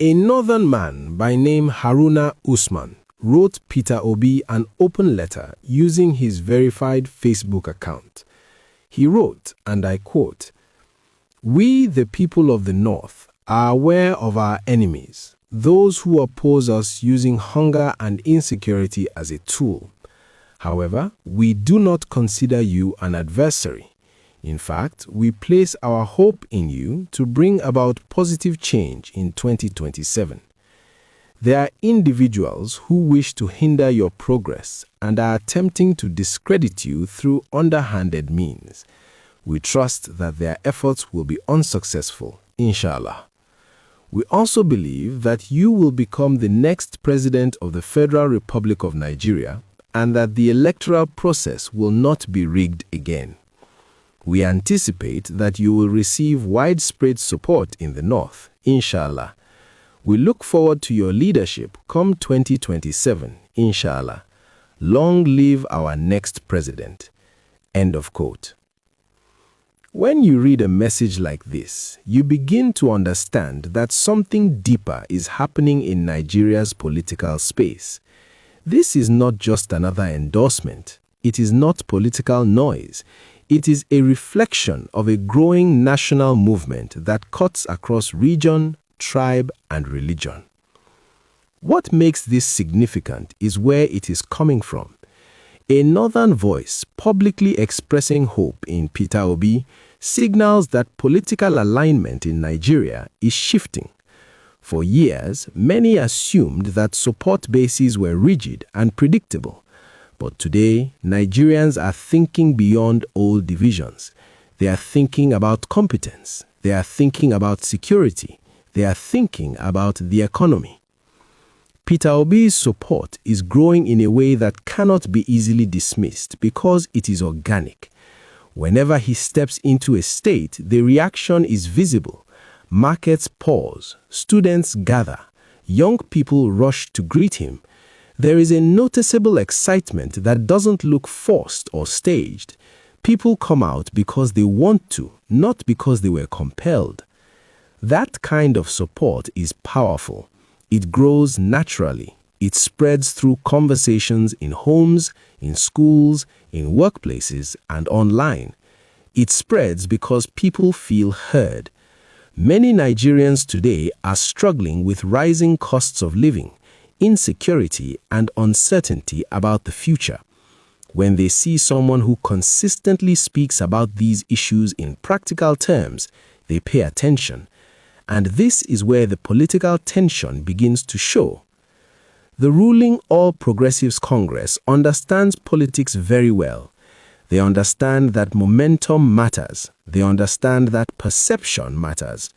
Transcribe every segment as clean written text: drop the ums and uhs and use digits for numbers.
A northern man by name Haruna Usman wrote Peter Obi an open letter using his verified Facebook account. He wrote, and I quote, "We, the people of the North, are aware of our enemies, those who oppose us using hunger and insecurity as a tool. However, we do not consider you an adversary. In fact, we place our hope in you to bring about positive change in 2027. There are individuals who wish to hinder your progress and are attempting to discredit you through underhanded means. We trust that their efforts will be unsuccessful, inshallah. We also believe that you will become the next president of the Federal Republic of Nigeria and that the electoral process will not be rigged again. We anticipate that you will receive widespread support in the North, inshallah. We look forward to your leadership come 2027, inshallah. Long live our next president." End of quote. When you read a message like this, you begin to understand that something deeper is happening in Nigeria's political space. This is not just another endorsement. It is not political noise. It is a reflection of a growing national movement that cuts across region, tribe, and religion. What makes this significant is where it is coming from. A northern voice publicly expressing hope in Peter Obi signals that political alignment in Nigeria is shifting. For years, many assumed that support bases were rigid and predictable. But today, Nigerians are thinking beyond old divisions. They are thinking about competence. They are thinking about security. They are thinking about the economy. Peter Obi's support is growing in a way that cannot be easily dismissed because it is organic. Whenever he steps into a state, the reaction is visible. Markets pause, students gather, young people rush to greet him. There is a noticeable excitement that doesn't look forced or staged. People come out because they want to, not because they were compelled. That kind of support is powerful. It grows naturally. It spreads through conversations in homes, in schools, in workplaces, and online. It spreads because people feel heard. Many Nigerians today are struggling with rising costs of living, insecurity, and uncertainty about the future. When they see someone who consistently speaks about these issues in practical terms, they pay attention. And this is where the political tension begins to show. The ruling All Progressives Congress understands politics very well. They understand that momentum matters. They understand that perception matters.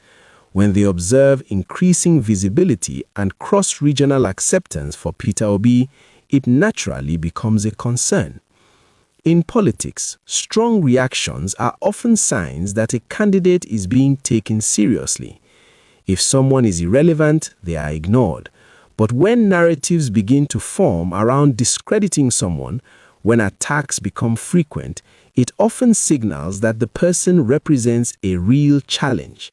When they observe increasing visibility and cross-regional acceptance for Peter Obi, it naturally becomes a concern. In politics, strong reactions are often signs that a candidate is being taken seriously. If someone is irrelevant, they are ignored. But when narratives begin to form around discrediting someone, when attacks become frequent, it often signals that the person represents a real challenge.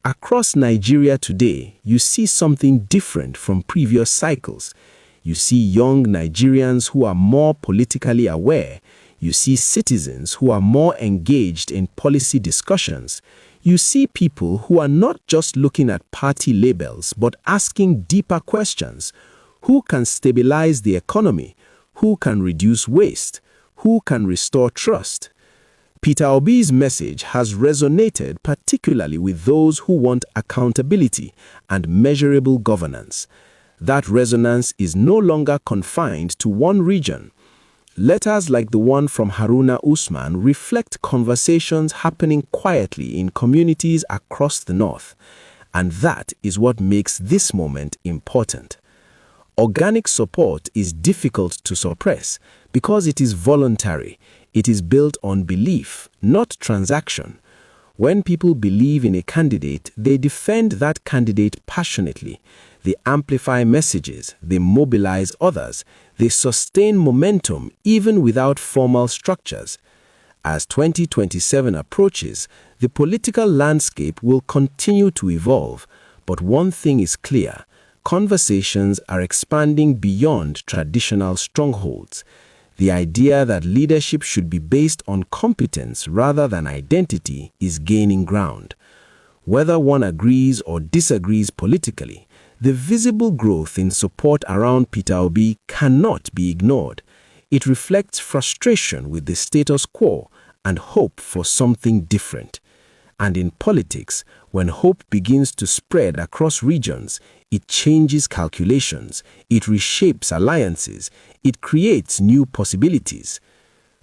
Across Nigeria today, you see something different from previous cycles. You see young Nigerians who are more politically aware. You see citizens who are more engaged in policy discussions. You see people who are not just looking at party labels, but asking deeper questions. Who can stabilize the economy? Who can reduce waste? Who can restore trust? Peter Obi's message has resonated particularly with those who want accountability and measurable governance. That resonance is no longer confined to one region. Letters like the one from Haruna Usman reflect conversations happening quietly in communities across the North. And that is what makes this moment important. Organic support is difficult to suppress because it is voluntary. It is built on belief, not transaction. When people believe in a candidate, they defend that candidate passionately. They amplify messages, they mobilize others, they sustain momentum even without formal structures. As 2027 approaches, the political landscape will continue to evolve, But one thing is clear: conversations are expanding beyond traditional strongholds. The idea that leadership should be based on competence rather than identity is gaining ground. Whether one agrees or disagrees politically, the visible growth in support around Peter Obi cannot be ignored. It reflects frustration with the status quo and hope for something different. And in politics, when hope begins to spread across regions, it changes calculations, it reshapes alliances, it creates new possibilities.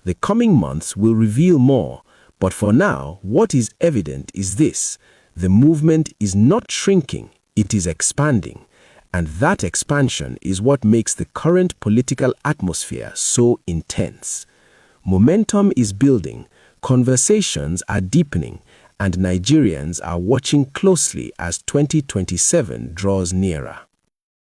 The coming months will reveal more, but for now, what is evident is this: the movement is not shrinking, it is expanding. And that expansion is what makes the current political atmosphere so intense. Momentum is building, conversations are deepening, and Nigerians are watching closely as 2027 draws nearer.